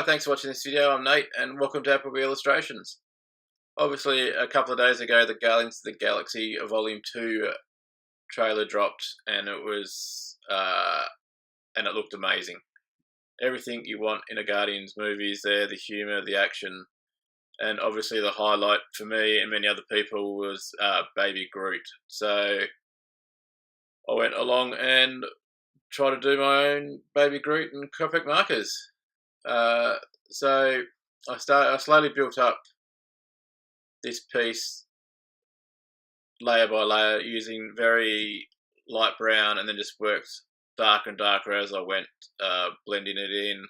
thanks for watching this video. I'm Nate and welcome to Appleby Illustrations. Obviously, a couple of days ago, the Guardians of the Galaxy Volume 2 trailer dropped, and it looked amazing. Everything you want in a Guardians movie is there: the humour, the action, and obviously the highlight for me and many other people was Baby Groot. So I went along and tried to do my own Baby Groot and Copic markers. So I slowly built up this piece layer by layer using very light brown, and then just worked darker and darker as I went, blending it in,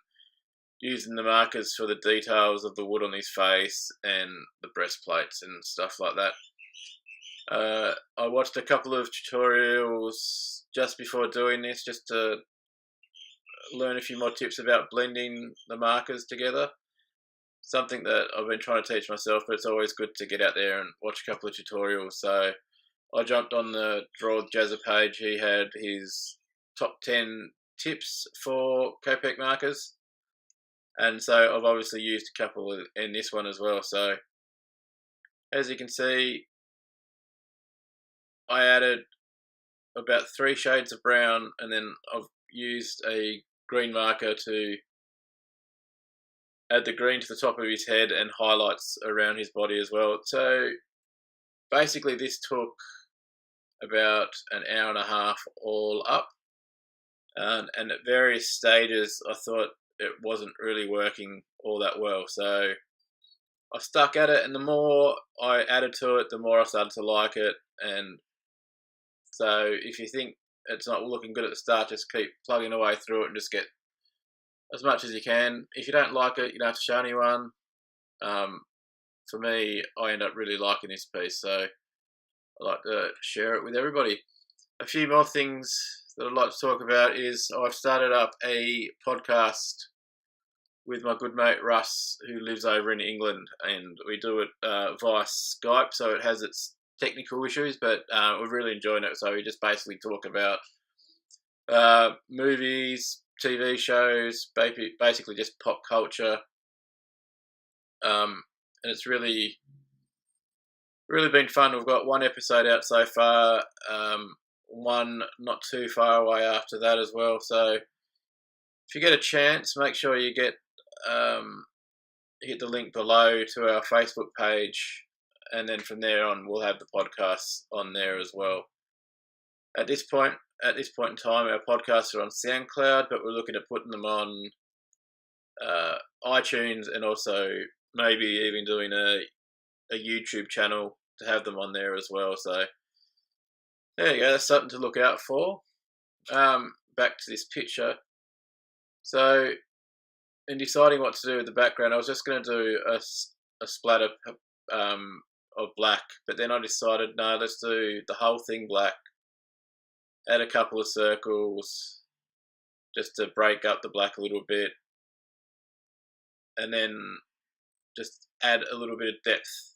using the markers for the details of the wood on his face and the breastplates and stuff like that. I watched a couple of tutorials just before doing this, just to learn a few more tips about blending the markers together. Something that I've been trying to teach myself, but it's always good to get out there and watch a couple of tutorials. So I jumped on the Draw with Jazza page. He had his top 10 tips for Copic markers, and so I've obviously used a couple in this one as well. So as you can see, I added about 3 shades of brown, and then I've used a green marker to add the green to the top of his head and highlights around his body as well. So basically this took about an hour and a half all up, and at various stages I thought it wasn't really working all that well, so I stuck at it, and the more I added to it, the more I started to like it. And so if you think it's not looking good at the start, just keep plugging away through it and just get as much as you can. If you don't like it, you don't have to show anyone. For me, I end up really liking this piece, so I like to share it with everybody. A few more things that I'd like to talk about is I've started up a podcast with my good mate Russ, who lives over in England, and we do it via Skype, so it has its technical issues, but we're really enjoying it. So we just basically talk about movies, TV shows, basically just pop culture, and it's really been fun. We've got 1 episode out so far, one not too far away after that as well. So if you get a chance, make sure you hit the link below to our Facebook page, and then from there on we'll have the podcasts on there as well. At this point in time, our podcasts are on SoundCloud, but we're looking at putting them on iTunes, and also maybe even doing a YouTube channel to have them on there as well. So there you go, that's something to look out for. Back to this picture. So in deciding what to do with the background, I was just going to do a splatter of black, but then I decided, no, let's do the whole thing black. Add a couple of circles just to break up the black a little bit, and then just add a little bit of depth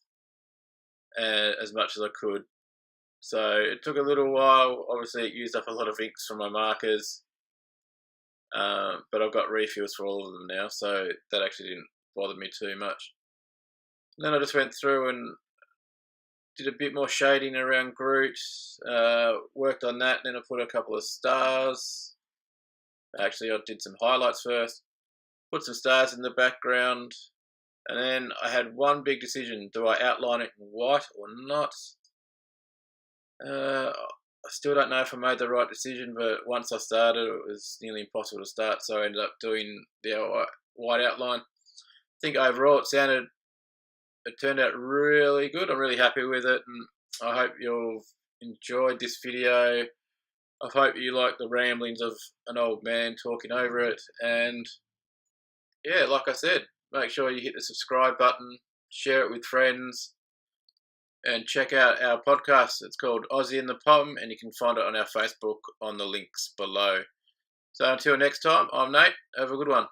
as much as I could. So it took a little while. Obviously it used up a lot of inks from my markers, but I've got refills for all of them now, so that actually didn't bother me too much. And then I just went through and did a bit more shading around Groot, worked on that, then I put a couple of stars. Actually, I did some highlights first, put some stars in the background, and then I had one big decision: do I outline it in white or not? I still don't know if I made the right decision, but once I started, it was nearly impossible to start, so I ended up doing the white outline. I think overall it turned out really good. I'm really happy with it, and I hope you've enjoyed this video. I hope you like the ramblings of an old man talking over it. And yeah, like I said, make sure you hit the subscribe button, share it with friends, and check out our podcast. It's called Aussie in the Pom, and you can find it on our Facebook on the links below. So until next time, I'm Nate. Have a good one.